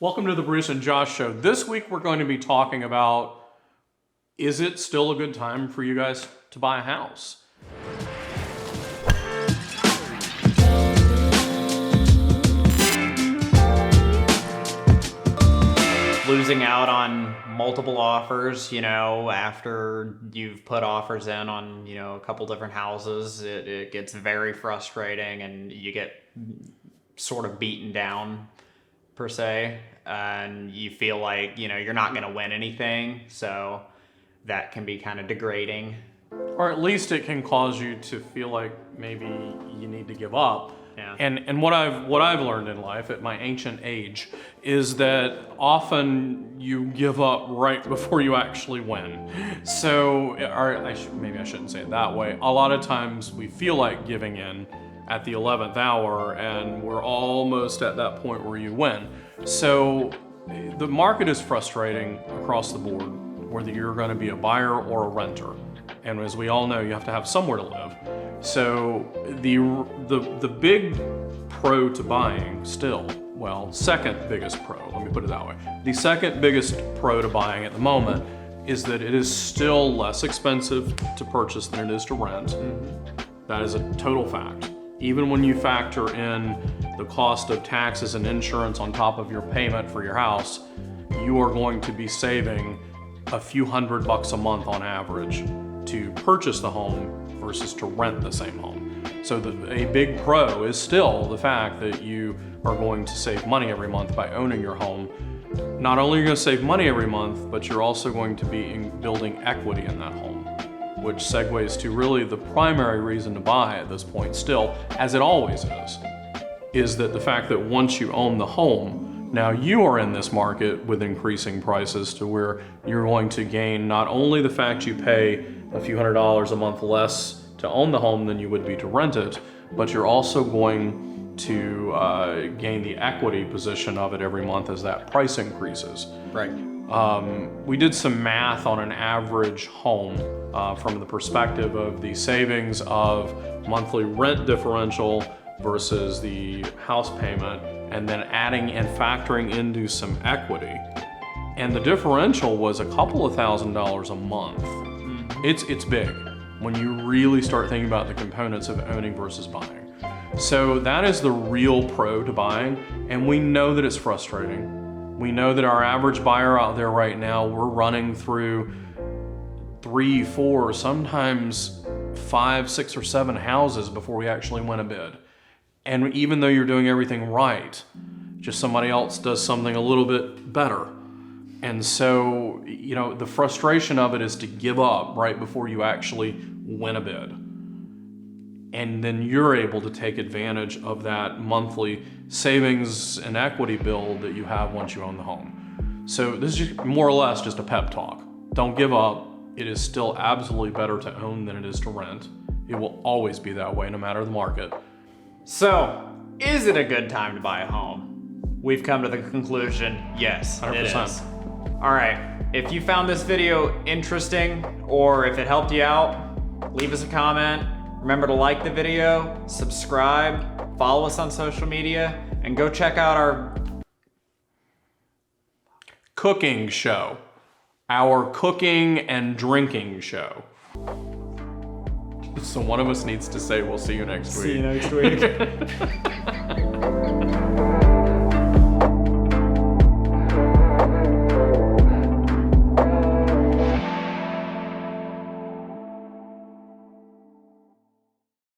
Welcome to the Bruce and Josh Show. This week we're going to be talking about, is it still a good time for you guys to buy a house? Losing out on multiple offers, after you've put offers in on, a couple different houses, it gets very frustrating and you get sort of beaten down per se, and you feel like, you're not going to win anything. So that can be kind of degrading. Or at least it can cause you to feel like maybe you need to give up. Yeah. And what I've learned in life at my ancient age is that often you give up right before you actually win. So, maybe I shouldn't say it that way. A lot of times we feel like giving in at the 11th hour, and we're almost at that point where you win. So the market is frustrating across the board, whether you're going to be a buyer or a renter. And as we all know, you have to have somewhere to live. So the big pro to buying still, second biggest pro, let me put it that way. The second biggest pro to buying at the moment is that it is still less expensive to purchase than it is to rent. That is a total fact. Even when you factor in the cost of taxes and insurance on top of your payment for your house, you are going to be saving a few $100 a month on average to purchase the home versus to rent the same home. So a big pro is still the fact that you are going to save money every month by owning your home. Not only are you going to save money every month, but you're also going to be building equity in that home, which segues to really the primary reason to buy at this point still, as it always is that the fact that once you own the home, now you are in this market with increasing prices to where you're going to gain not only the fact you pay a few $100s a month less to own the home than you would be to rent it, but you're also going to gain the equity position of it every month as that price increases. Right. We did some math on an average home from the perspective of the savings of monthly rent differential versus the house payment, and then adding and factoring into some equity. And the differential was a couple of $1,000s a month. It's big when you really start thinking about the components of owning versus buying. So that is the real pro to buying, and we know that it's frustrating. We know that our average buyer out there right now, we're running through 3, 4, sometimes 5, 6, or 7 houses before we actually win a bid. And even though you're doing everything right, just somebody else does something a little bit better. And so, the frustration of it is to give up right before you actually win a bid. And then you're able to take advantage of that monthly savings and equity build that you have once you own the home. So this is more or less just a pep talk. Don't give up. It is still absolutely better to own than it is to rent. It will always be that way, no matter the market. So, is it a good time to buy a home? We've come to the conclusion, yes, 100%. it is. All right, if you found this video interesting or if it helped you out, leave us a comment. Remember to like the video, subscribe, follow us on social media, and go check out our cooking show. Our cooking and drinking show. So one of us needs to say, we'll see you next week. See you next week.